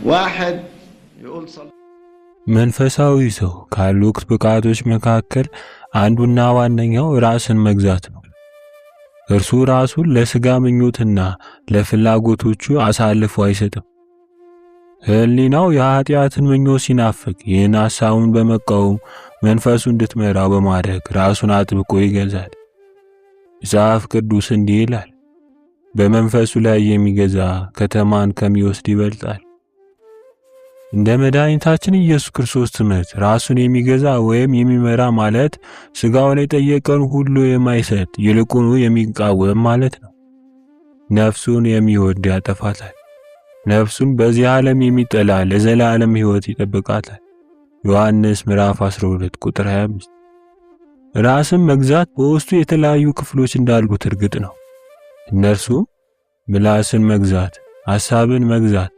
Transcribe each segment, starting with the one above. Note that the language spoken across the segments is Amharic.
واحد يقول صلى መንፈሳዊ ሰው ካሉት ብቃቶች መካከል አንዱና ዋነኛው ራስን መግዛት ነው። እርሱ ራሱን ለሥጋ ምኞትና ለፍላጎቶቹ አሳልፎ አይሰጥም። ሕሊናው የኃጢአትን ምኞት ሲናፍቅ ይህን ሐሳቡን በመቃወም መንፈሱ እንድትመራው በማድረግ ራሱን አጥብቆ ይገዛል። መጽሐፍ ቅዱስ እንዲህ ይላል፣ በመንፈሱ ላይ የሚገዛ ከተማን ከሚወስድ ይበልጣል። እንደ መድኃኒታችን ኢየሱስ ክርስቶስ ትምህርት ራሱን የሚገዛ ወይም የሚመራ ማለት ሥጋውን የጠየቀውን ሁሉ የማይሰጥ ይልቁኑ የሚቃወም ማለት ነው። ነፍሱን የሚወድ ያጠፋታል። ነፍሱን በዚህ ዓለም የሚጠላ ለዘላለም ሕይወት ይጠብቃታል። ዮሐንስ ምዕራፍ 12 ቁጥር 25። ራስን መግዛት በውስጡ የተለያዩ ክፍሎች እንዳሉት እርግጥ ነው። እነርሱም ምላስን መግዛት፣ ሐሳብን መግዛት፣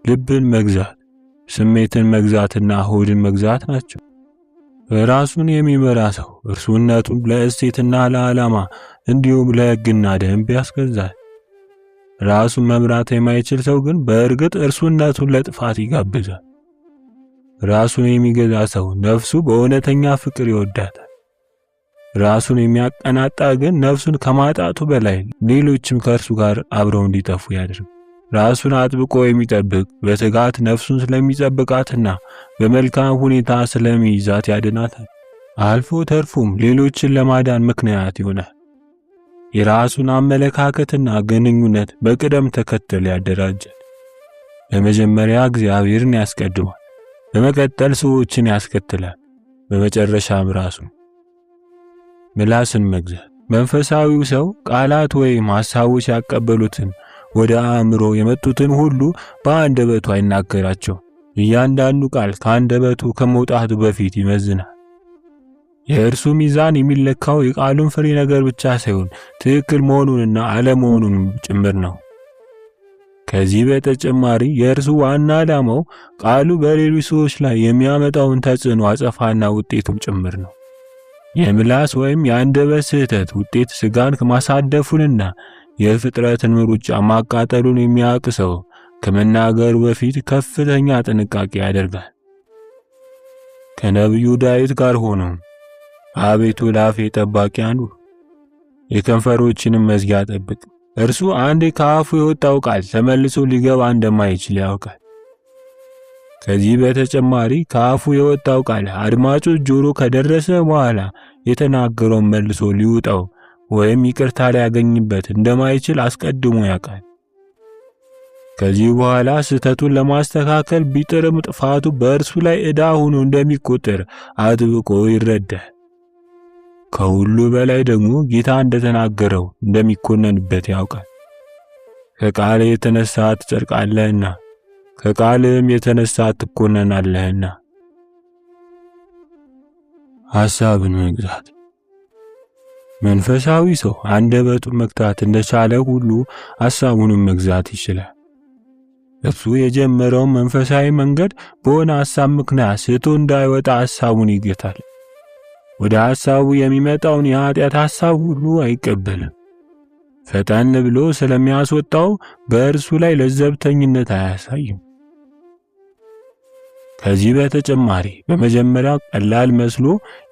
ልብን መግዛት፣ ስሜትን መግዛትና ሆድን መግዛት ናቸው። ራሱን የሚመራ ሰው እርሱነቱን ለእሴትና ለዓላማ እንዲሁም ለሕግና ደንብ ያስገዛል። ራሱን መምራት የማይችል ሰው ግን በእርግጥ እርሱነቱን ለጥፋት ይጋብዛል። ራሱን የሚገዛ ሰው ነፍሱ በእውነተኛ ፍቅር ይወዳታል። ራሱን የሚያቀናጣ ግን ነፍሱን ከማጣቱ በላይ ሌሎችም ከእርሱ ጋር አብረው እንዲጠፉ ያደርጋል። ራሱን አጥብቆ የሚጠብቅ በትጋት ነፍሱን ስለሚጠብቃትና በመልካም ሁኔታ ስለሚይዛት ያድናታል። አልፎ ተርፎም ሌሎችን ለማዳን ምክንያት ይሆናል። የራሱን አመለካከትና ግንኙነት በቅደም ተከተል ያደራጃል። በመጀመሪያ እግዚአብሔርን ያስቀድማል፣ በመቀጠል ሰዎችን ያስከትላል፣ በመጨረሻም ራሱን። ምላስን መግዛት መንፈሳዊው ሰው ቃላት ወይም ሐሳቦች ያቀበሉትን ወደ አእምሮ የመጡትን ሁሉ በአንደበቱ አይናገራቸው። እያንዳንዱ ቃል ከአንደበቱ ከመውጣቱ በፊት ይመዝናል። የእርሱ ሚዛን የሚለካው የቃሉን ፍሬ ነገር ብቻ ሳይሆን ትክክል መሆኑንና አለመሆኑንም ጭምር ነው። ከዚህ በተጨማሪ የእርሱ ዋና ዓላማው ቃሉ በሌሎች ሰዎች ላይ የሚያመጣውን ተጽዕኖ አጸፋና ውጤቱም ጭምር ነው። የምላስ ወይም የአንደበት ስህተት ውጤት ሥጋን ከማሳደፉንና የፍጥረትን ሩጫ ማቃጠሉን የሚያውቅ ሰው ከመናገሩ በፊት ከፍተኛ ጥንቃቄ ያደርጋል። ከነቢዩ ዳዊት ጋር ሆኖ አቤቱ ለአፌ ጠባቂ አኑር፣ የከንፈሮችንም መዝጊያ ጠብቅ። እርሱ አንዴ ከአፉ የወጣው ቃል ተመልሶ ሊገባ እንደማይችል ያውቃል። ከዚህ በተጨማሪ ከአፉ የወጣው ቃል አድማጮች ጆሮ ከደረሰ በኋላ የተናገረውን መልሶ ሊውጣው ወይም ይቅርታ ሊያገኝበት እንደማይችል አስቀድሞ ያውቃል። ከዚህ በኋላ ስህተቱን ለማስተካከል ቢጥርም ጥፋቱ በእርሱ ላይ ዕዳ ሆኖ እንደሚቆጠር አጥብቆ ይረዳል። ከሁሉ በላይ ደግሞ ጌታ እንደተናገረው እንደሚኮነንበት ያውቃል። ከቃልህ የተነሳ ትጸድቃለህና ከቃልህም የተነሳ ትኮነናለህና። ሐሳብን መግዛት መንፈሳዊ ሰው አንደበቱን መግታት እንደቻለ ሁሉ ሐሳቡንም መግዛት ይችላል። እርሱ የጀመረውን መንፈሳዊ መንገድ በሆነ ሐሳብ ምክንያት ስቶ እንዳይወጣ ሐሳቡን ይገታል። ወደ ሐሳቡ የሚመጣውን የኃጢአት ሐሳብ ሁሉ አይቀበልም። ፈጠን ብሎ ስለሚያስወጣው በእርሱ ላይ ለዘብተኝነት አያሳይም። ከዚህ በተጨማሪ በመጀመሪያ ቀላል መስሎ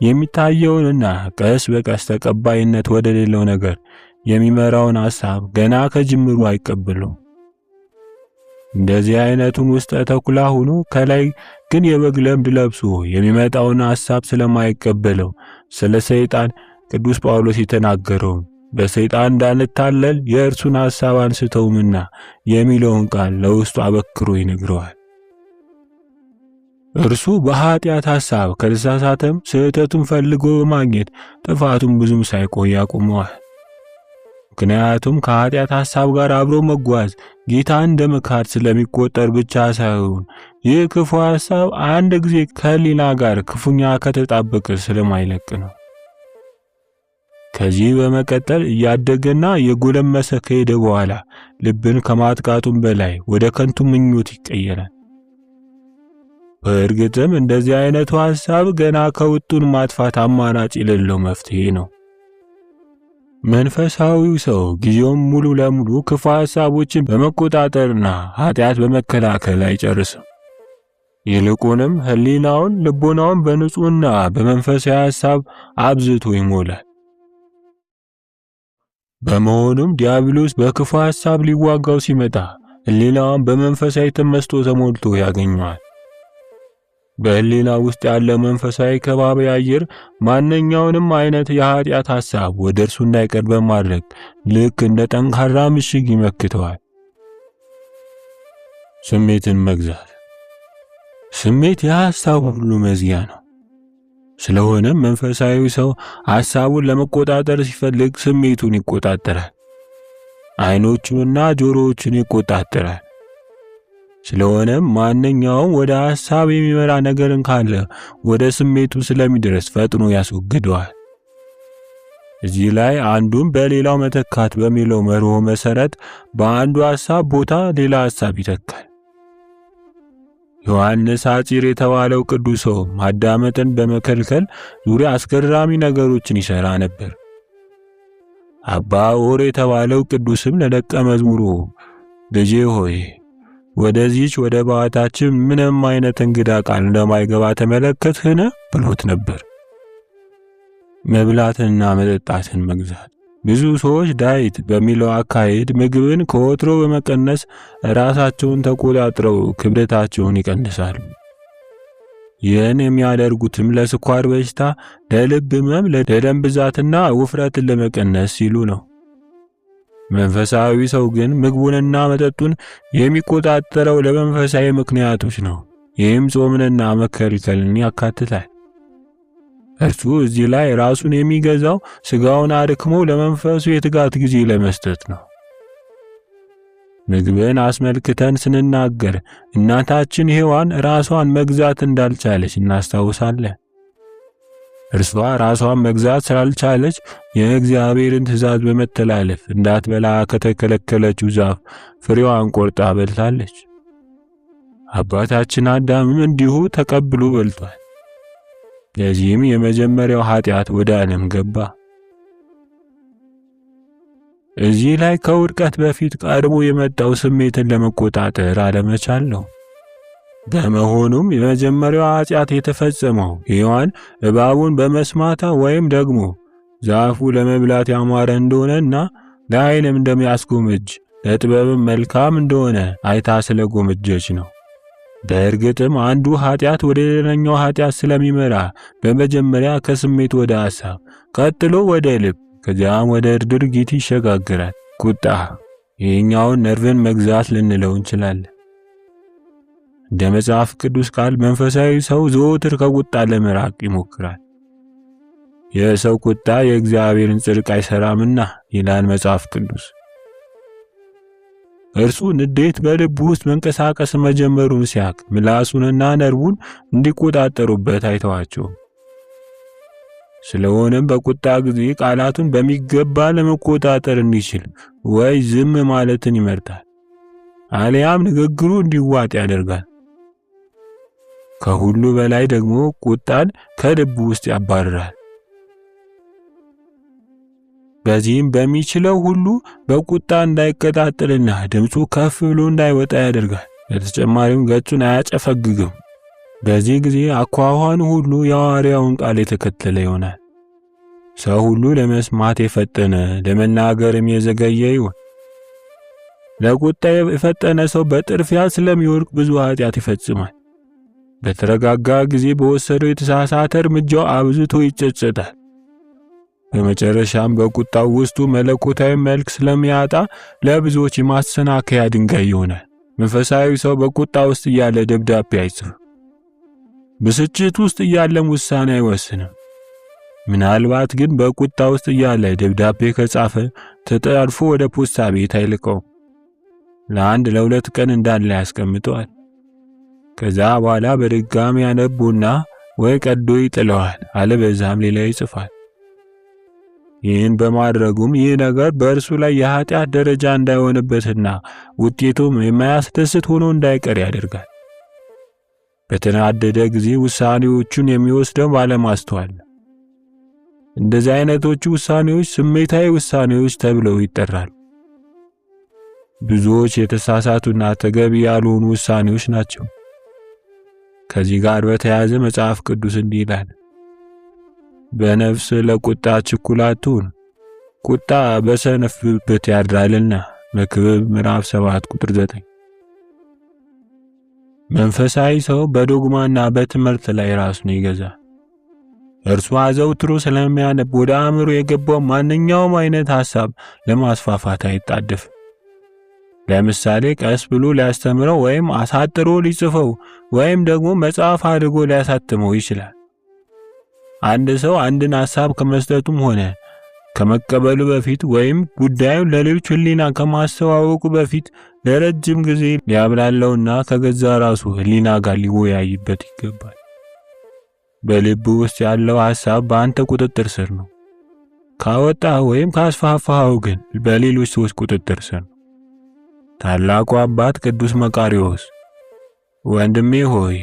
የሚታየውንና ቀስ በቀስ ተቀባይነት ወደ ሌለው ነገር የሚመራውን ሐሳብ ገና ከጅምሩ አይቀበለው። እንደዚህ አይነቱን ውስጠ ተኩላ ሆኖ ከላይ ግን የበግ ለምድ ለብሶ የሚመጣውን ሐሳብ ስለማይቀበለው ስለ ሰይጣን ቅዱስ ጳውሎስ የተናገረውን በሰይጣን እንዳንታለል የእርሱን ሐሳብ አንስተውምና የሚለውን ቃል ለውስጡ አበክሮ ይነግረዋል። እርሱ በኃጢአት ሐሳብ ከተሳሳተም ስህተቱን ፈልጎ በማግኘት ጥፋቱን ብዙም ሳይቆይ ያቆመዋል። ምክንያቱም ከኃጢአት ሐሳብ ጋር አብሮ መጓዝ ጌታ እንደ መካድ ስለሚቆጠር ብቻ ሳይሆን ይህ ክፉ ሐሳብ አንድ ጊዜ ከሌላ ጋር ክፉኛ ከተጣበቀ ስለማይለቅ ነው። ከዚህ በመቀጠል እያደገና የጎለመሰ ከሄደ በኋላ ልብን ከማጥቃቱም በላይ ወደ ከንቱ ምኞት ይቀየራል። በእርግጥም እንደዚህ አይነቱ ሐሳብ ገና ከውጡን ማጥፋት አማራጭ የሌለው መፍትሄ ነው። መንፈሳዊው ሰው ጊዜውን ሙሉ ለሙሉ ክፉ ሐሳቦችን በመቆጣጠርና ኃጢአት በመከላከል አይጨርስም። ይልቁንም ሕሊናውን ልቦናውን በንጹህና በመንፈሳዊ ሐሳብ አብዝቶ ይሞላል። በመሆኑም ዲያብሎስ በክፉ ሐሳብ ሊዋጋው ሲመጣ ሕሊናውን በመንፈሳዊ ተመስጦ ተሞልቶ ያገኘዋል። በሕሊና ውስጥ ያለ መንፈሳዊ ከባቢ አየር ማንኛውንም አይነት የኃጢአት ሐሳብ ወደ እርሱ እንዳይቀርብ በማድረግ ልክ እንደ ጠንካራ ምሽግ ይመክተዋል። ስሜትን መግዛት። ስሜት የሐሳብ ሁሉ መዝጊያ ነው። ስለሆነም መንፈሳዊ ሰው ሐሳቡን ለመቆጣጠር ሲፈልግ ስሜቱን ይቆጣጠራል። አይኖቹንና ጆሮዎቹን ይቆጣጠራል። ስለሆነም ማንኛውም ወደ ሐሳብ የሚመራ ነገርን ካለ ወደ ስሜቱ ስለሚደርስ ፈጥኖ ያስወግደዋል። እዚህ ላይ አንዱን በሌላው መተካት በሚለው መርሆ መሰረት በአንዱ ሐሳብ ቦታ ሌላ ሐሳብ ይተካል። ዮሐንስ ሐጺር የተባለው ቅዱስ ሰው ማዳመጥን በመከልከል ዙሪያ አስገራሚ ነገሮችን ይሰራ ነበር። አባ ኦር የተባለው ቅዱስም ለደቀ መዝሙሩ ልጄ ሆይ ወደዚች ወደ ባታችን ምንም አይነት እንግዳ ቃል እንደማይገባ ተመለከትህን ብሎት ነበር። መብላትና መጠጣትን መግዛት። ብዙ ሰዎች ዳይት በሚለው አካሄድ ምግብን ከወትሮ በመቀነስ ራሳቸውን ተቆጣጥረው ክብደታቸውን ይቀንሳሉ። ይህን የሚያደርጉትም ለስኳር በሽታ፣ ለልብ ህመም፣ ለደም ብዛትና ውፍረትን ለመቀነስ ሲሉ ነው። መንፈሳዊ ሰው ግን ምግቡንና መጠጡን የሚቆጣጠረው ለመንፈሳዊ ምክንያቶች ነው። ይህም ጾምንና መከልከልን ያካትታል። እርሱ እዚህ ላይ ራሱን የሚገዛው ስጋውን አድክሞ ለመንፈሱ የትጋት ጊዜ ለመስጠት ነው። ምግብን አስመልክተን ስንናገር እናታችን ሔዋን ራሷን መግዛት እንዳልቻለች እናስታውሳለን። እርሷ ራሷን መግዛት ስላልቻለች የእግዚአብሔርን ትእዛዝ በመተላለፍ እንዳትበላ ከተከለከለችው ዛፍ ፍሬዋን ቆርጣ በልታለች። አባታችን አዳምም እንዲሁ ተቀብሎ በልቷል። ለዚህም የመጀመሪያው ኃጢአት ወደ ዓለም ገባ። እዚህ ላይ ከውድቀት በፊት ቀድሞ የመጣው ስሜትን ለመቆጣጠር አለመቻል ነው። በመሆኑም የመጀመሪያው ኃጢአት የተፈጸመው ሔዋን እባቡን በመስማታ ወይም ደግሞ ዛፉ ለመብላት ያማረ እንደሆነና ለዓይንም እንደሚያስጎመጅ ለጥበብም መልካም እንደሆነ አይታ ስለጎመጀች ነው። በእርግጥም አንዱ ኃጢአት ወደ ሌላኛው ኃጢአት ስለሚመራ በመጀመሪያ ከስሜት ወደ ሐሳብ፣ ቀጥሎ ወደ ልብ፣ ከዚያም ወደ ድርጊት ይሸጋግራል። ቁጣ ይህኛውን ነርቭን መግዛት ልንለው እንችላለን። እንደ መጽሐፍ ቅዱስ ቃል መንፈሳዊ ሰው ዘወትር ከቁጣ ለመራቅ ይሞክራል። የሰው ቁጣ የእግዚአብሔርን ጽድቅ አይሰራምና ይላል መጽሐፍ ቅዱስ። እርሱ ንዴት በልቡ ውስጥ መንቀሳቀስ መጀመሩን ሲያቅ ምላሱንና ነርቡን እንዲቆጣጠሩበት አይተዋቸው። ስለሆነም በቁጣ ጊዜ ቃላቱን በሚገባ ለመቆጣጠር እንዲችል ወይ ዝም ማለትን ይመርጣል፣ አሊያም ንግግሩ እንዲዋጥ ያደርጋል። ከሁሉ በላይ ደግሞ ቁጣን ከልቡ ውስጥ ያባርራል። በዚህም በሚችለው ሁሉ በቁጣ እንዳይቀጣጠልና ድምፁ ከፍ ብሎ እንዳይወጣ ያደርጋል። በተጨማሪም ገጹን አያጨፈግግም። በዚህ ጊዜ አኳኋኑ ሁሉ የሐዋርያውን ቃል የተከተለ ይሆናል። ሰው ሁሉ ለመስማት የፈጠነ ለመናገርም የዘገየ ይሆን። ለቁጣ የፈጠነ ሰው በጥርፊያ ስለሚወድቅ ብዙ ኃጢአት ይፈጽማል። በተረጋጋ ጊዜ በወሰደው የተሳሳተ እርምጃው አብዝቶ ይጸጸታል። በመጨረሻም በቁጣው ውስጡ መለኮታዊ መልክ ስለሚያጣ ለብዙዎች የማሰናከያ ድንጋይ ይሆናል። መንፈሳዊ ሰው በቁጣ ውስጥ እያለ ደብዳቤ አይጽፍም። ብስጭት ውስጥ እያለም ውሳኔ አይወስንም። ምናልባት ግን በቁጣ ውስጥ እያለ ደብዳቤ ከጻፈ ተጠልፎ ወደ ፖስታ ቤት አይልቀውም። ለአንድ ለሁለት ቀን እንዳለ ያስቀምጠዋል። ከዛ በኋላ በድጋሚ ያነቡና ወይ ቀዶ ይጥለዋል፣ አለበዛም ሌላ ይጽፋል። ይህን በማድረጉም ይህ ነገር በእርሱ ላይ የኃጢአት ደረጃ እንዳይሆንበትና ውጤቱም የማያስደስት ሆኖ እንዳይቀር ያደርጋል። በተናደደ ጊዜ ውሳኔዎቹን የሚወስደው ባለማስተዋል። እንደዚህ አይነቶቹ ውሳኔዎች ስሜታዊ ውሳኔዎች ተብለው ይጠራሉ። ብዙዎች የተሳሳቱና ተገቢ ያልሆኑ ውሳኔዎች ናቸው። ከዚህ ጋር በተያያዘ መጽሐፍ ቅዱስ እንዲህ ይላል፣ በነፍስ ለቁጣ ችኩል አትሁን፣ ቁጣ በሰነፍ ብብት ያድራልና። መክብብ ምዕራፍ 7 ቁጥር 9። መንፈሳዊ ሰው በዶግማና በትምህርት ላይ ራሱን ይገዛል። እርሱ አዘውትሮ ስለሚያነብ ወደ አእምሮ የገባው ማንኛውም አይነት ሐሳብ ለማስፋፋት አይጣደፍም። ለምሳሌ ቀስ ብሎ ሊያስተምረው ወይም አሳጥሮ ሊጽፈው ወይም ደግሞ መጽሐፍ አድርጎ ሊያሳትመው ይችላል። አንድ ሰው አንድን ሐሳብ ከመስጠቱም ሆነ ከመቀበሉ በፊት ወይም ጉዳዩን ለሌሎች ሕሊና ከማስተዋወቁ በፊት ለረጅም ጊዜ ሊያብላለውና ከገዛ ራሱ ሕሊና ጋር ሊወያይበት ይገባል። በልብ ውስጥ ያለው ሐሳብ በአንተ ቁጥጥር ስር ነው። ካወጣህ ወይም ካስፋፋኸው ግን በሌሎች ሰዎች ቁጥጥር ስር ነው። ታላቁ አባት ቅዱስ መቃርዮስ ወንድሜ ሆይ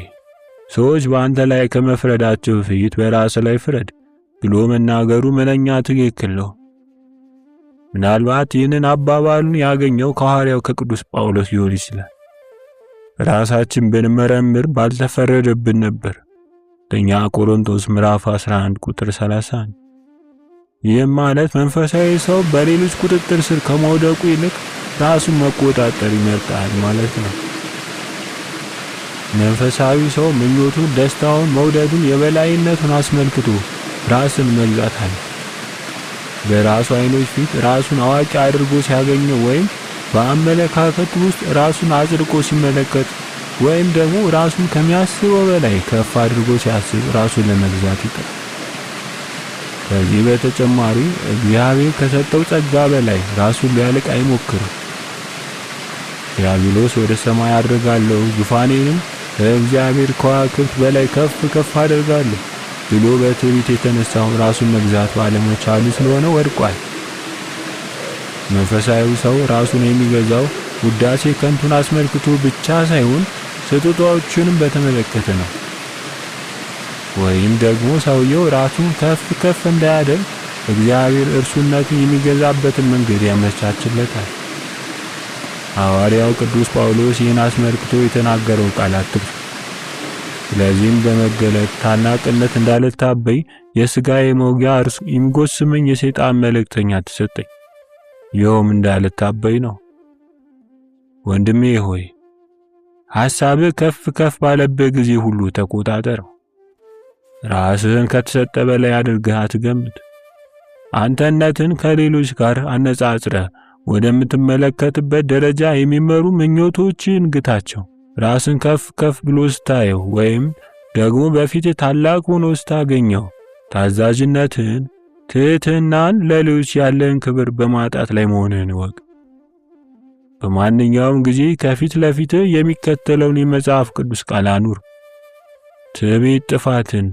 ሰዎች በአንተ ላይ ከመፍረዳቸው በፊት በራስ ላይ ፍረድ ብሎ መናገሩ ምንኛ ትክክል ነው። ምናልባት ይህንን አባባሉን ያገኘው ከሐዋርያው ከቅዱስ ጳውሎስ ሊሆን ይችላል። ራሳችን ብንመረምር ባልተፈረደብን ነበር። አንደኛ ቆሮንቶስ ምዕራፍ 11 ቁጥር 31። ይህም ማለት መንፈሳዊ ሰው በሌሎች ቁጥጥር ስር ከመውደቁ ይልቅ ራሱን መቆጣጠር ይመርጣል ማለት ነው። መንፈሳዊ ሰው ምኞቱን፣ ደስታውን፣ መውደዱን፣ የበላይነቱን አስመልክቶ ራስን መግዛት አለ። በራሱ አይኖች ፊት ራሱን አዋቂ አድርጎ ሲያገኘው ወይም በአመለካከቱ ውስጥ ራሱን አጽድቆ ሲመለከት ወይም ደግሞ ራሱን ከሚያስበው በላይ ከፍ አድርጎ ሲያስብ ራሱን ለመግዛት ይጥራል። ከዚህ በተጨማሪ እግዚአብሔር ከሰጠው ጸጋ በላይ ራሱን ሊያልቅ አይሞክርም። ዲያብሎስ ወደ ሰማይ አድርጋለሁ፣ ዙፋኔንም ከእግዚአብሔር ከዋክብት በላይ ከፍ ከፍ አደርጋለሁ ብሎ በትዕቢት የተነሳው ራሱን መግዛት ባለመቻሉ ስለሆነ ወድቋል። መንፈሳዊ ሰው ራሱን የሚገዛው ውዳሴ ከንቱን አስመልክቶ ብቻ ሳይሆን ስጦታዎቹንም በተመለከተ ነው። ወይም ደግሞ ሰውየው ራሱን ከፍ ከፍ እንዳያደርግ እግዚአብሔር እርሱነቱን የሚገዛበትን መንገድ ያመቻችለታል። ሐዋርያው ቅዱስ ጳውሎስ ይህን አስመልክቶ የተናገረው ቃል አትርሱ። ስለዚህም በመገለጥ ታላቅነት እንዳልታበይ የሥጋዬ መውጊያ እርሱ የሚጎስመኝ የሰይጣን መልእክተኛ ተሰጠኝ። ይኸውም እንዳልታበይ ነው። ወንድሜ ሆይ ሐሳብህ ከፍ ከፍ ባለበት ጊዜ ሁሉ ተቆጣጠረው። ራስህን ከተሰጠ በላይ አድርገህ አትገምት። አንተነትን ከሌሎች ጋር አነጻጽረህ ወደምትመለከትበት ደረጃ የሚመሩ ምኞቶችን ግታቸው። ራስን ከፍ ከፍ ብሎ ስታየው ወይም ደግሞ በፊት ታላቅ ሆኖ ስታገኘው ታዛዥነትን፣ ትህትናን፣ ለሌሎች ያለን ክብር በማጣት ላይ መሆንህን እወቅ። በማንኛውም ጊዜ ከፊት ለፊት የሚከተለውን የመጽሐፍ ቅዱስ ቃል አኑር። ትዕቢት ጥፋትን፣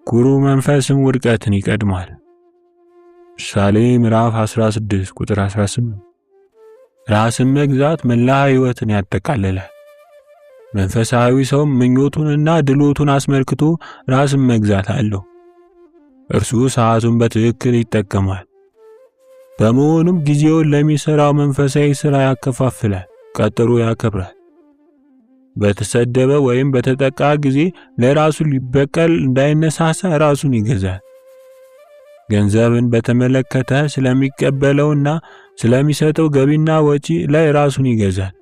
ኩሩ መንፈስም ውድቀትን ይቀድማል። ምሳሌ ምዕራፍ 16 ቁጥር 18። ራስን መግዛት መላ ሕይወትን ያጠቃልላል። መንፈሳዊ ሰው ምኞቱንና ድሎቱን አስመልክቶ ራስን መግዛት አለው። እርሱ ሰዓቱን በትክክል ይጠቀማል። በመሆኑም ጊዜውን ለሚሰራው መንፈሳዊ ሥራ ያከፋፍላል፣ ቀጠሮ ያከብራል። በተሰደበ ወይም በተጠቃ ጊዜ ለራሱ ሊበቀል እንዳይነሳሳ ራሱን ይገዛል። ገንዘብን በተመለከተ ስለሚቀበለውና ስለሚሰጠው ገቢና ወጪ ላይ ራሱን ይገዛል።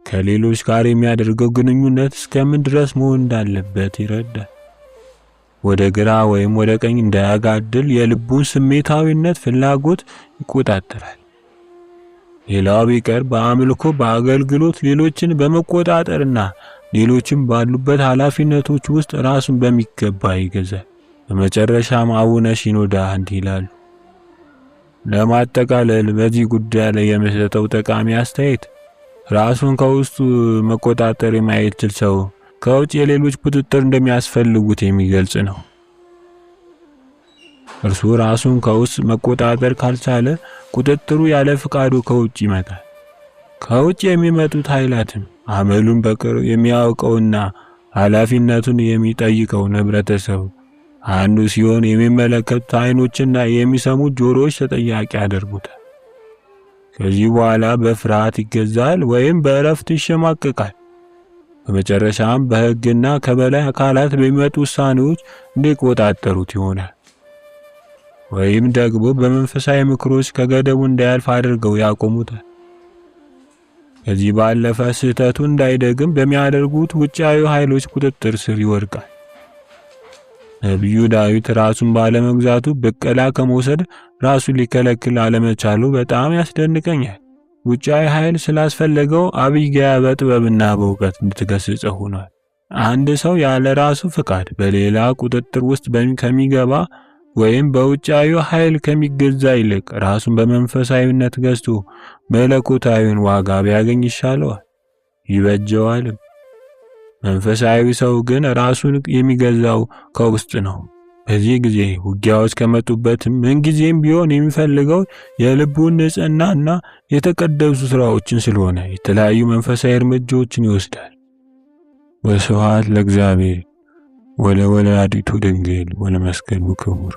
ከሌሎች ጋር የሚያደርገው ግንኙነት እስከምን ድረስ መሆን እንዳለበት ይረዳል። ወደ ግራ ወይም ወደ ቀኝ እንዳያጋድል የልቡን ስሜታዊነት ፍላጎት ይቆጣጠራል። ሌላው ቢቀር በአምልኮ በአገልግሎት ሌሎችን በመቆጣጠርና ሌሎችም ባሉበት ኃላፊነቶች ውስጥ ራሱን በሚገባ ይገዛል። በመጨረሻም አቡነ ሺኖዳ እንዲህ ይላሉ። ለማጠቃለል በዚህ ጉዳይ ላይ የምሰጠው ጠቃሚ አስተያየት ራሱን ከውስጡ መቆጣጠር የማይችል ሰው ከውጭ የሌሎች ቁጥጥር እንደሚያስፈልጉት የሚገልጽ ነው። እርሱ ራሱን ከውስጥ መቆጣጠር ካልቻለ ቁጥጥሩ ያለ ፍቃዱ ከውጭ ይመጣል። ከውጭ የሚመጡት ኃይላትም አመሉን በቅርብ የሚያውቀውና ኃላፊነቱን የሚጠይቀው ህብረተሰብ አንዱ ሲሆን የሚመለከቱት ዓይኖችና የሚሰሙት ጆሮዎች ተጠያቂ ያደርጉታል። ከዚህ በኋላ በፍርሃት ይገዛል ወይም በእረፍት ይሸማቀቃል። በመጨረሻም በሕግና ከበላይ አካላት በሚመጡ ውሳኔዎች እንዲቆጣጠሩት ይሆናል። ወይም ደግሞ በመንፈሳዊ ምክሮች ከገደቡ እንዳያልፍ አድርገው ያቆሙታል። ከዚህ ባለፈ ስህተቱ እንዳይደግም በሚያደርጉት ውጫዊ ኃይሎች ቁጥጥር ስር ይወድቃል። ነቢዩ ዳዊት ራሱን ባለመግዛቱ በቀላ ከመውሰድ ራሱን ሊከለክል አለመቻሉ በጣም ያስደንቀኛል። ውጫዊ ኃይል ስላስፈለገው አቢግያ በጥበብና በእውቀት እንድትገስጸው ሆኗል። አንድ ሰው ያለ ራሱ ፍቃድ በሌላ ቁጥጥር ውስጥ ከሚገባ ወይም በውጫዊ ኃይል ከሚገዛ ይልቅ ራሱን በመንፈሳዊነት ገዝቶ መለኮታዊን ዋጋ ቢያገኝ ይሻለዋል፣ ይበጀዋልም። መንፈሳዊ ሰው ግን ራሱን የሚገዛው ከውስጥ ነው። በዚህ ጊዜ ውጊያዎች ከመጡበትም ምንጊዜም ቢሆን የሚፈልገው የልቡን ንጽህናና የተቀደሱ ስራዎችን ስለሆነ የተለያዩ መንፈሳዊ እርምጃዎችን ይወስዳል። ወስብሐት ለእግዚአብሔር ወለወላዲቱ ድንግል ወለመስቀሉ ክቡር።